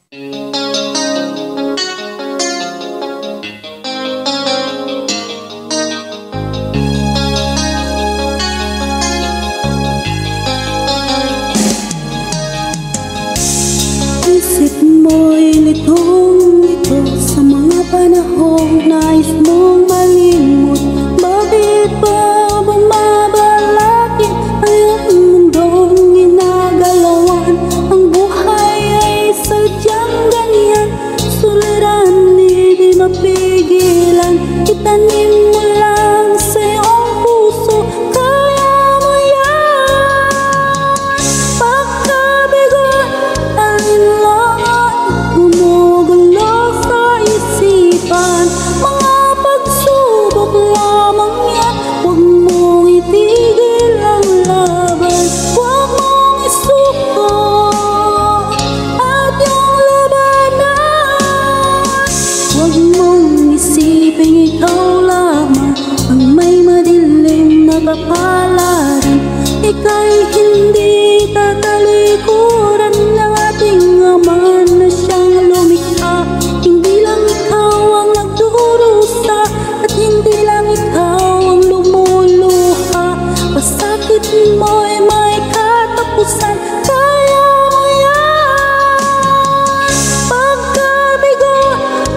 Isip mo'y litong-lito sa mga panahong nais mong malimot. Bakit ba bumabalakid ang iyong mundong ginagalawan? Ang buhay ay sadyang ganyan, suliranin di mapigilan. Itanim mo lang sa iyong puso, kaya mo yan. Pagkabigo, alinlangan, gumugulo sa isipan. Mga pagsubok lamang yan, huwag mong itigil ang laban. Huwag mong isuko at yung labanan. Huwag mong isipin ikaw lamang ang may madilim na kapalaran. Ika'y hindi tatalikuran ng ating Ama na siyang lumikha. Hindi lang ikaw ang nagdurusa at hindi lang ikaw ang lumuluha. Pasakit mo'y may katapusan, kaya mo yan. Pagkabigo,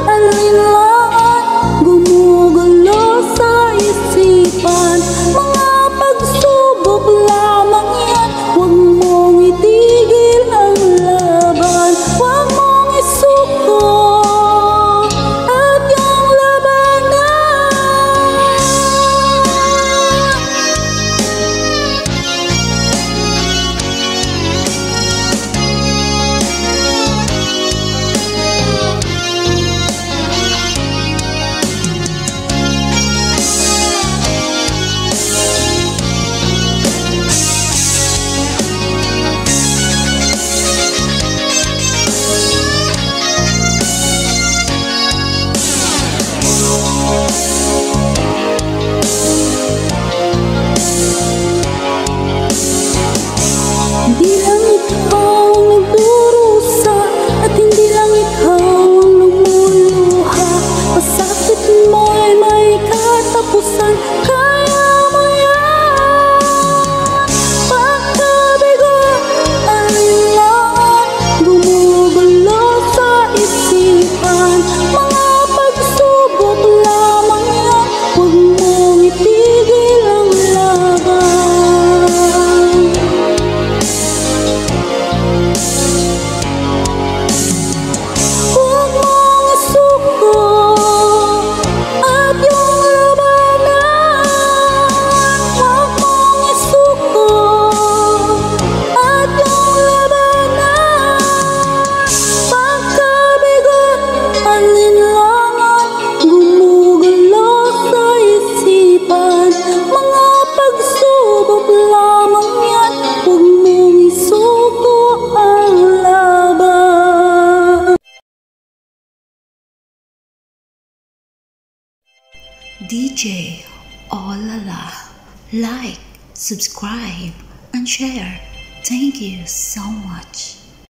alinlangan, gumugulo sa isipan. Mga pagsubok lamang yan, huwag mong itigil ang laban. Huwag mong isuko at yung labanan. Hindi lang ikaw ang nagdurusa at hindi lang ikaw ang lumuluha. Pasakit mo'y may katapusan, kaya mo yan. Pagkabigo, alinlangan, gumugulo sa isipan. Mga pagsubok lamang yan, huwag mong itigil ang laban. Huwag mong isuko at yung labanan. Huwag mong isuko at yung labanan. Pagkabigo, alinlangan, gumugulo sa isipan. Mga pagsubok lamang yan, huwag mong isuko ang laban. DJ Olala. Like, subscribe, and share. Thank you so much.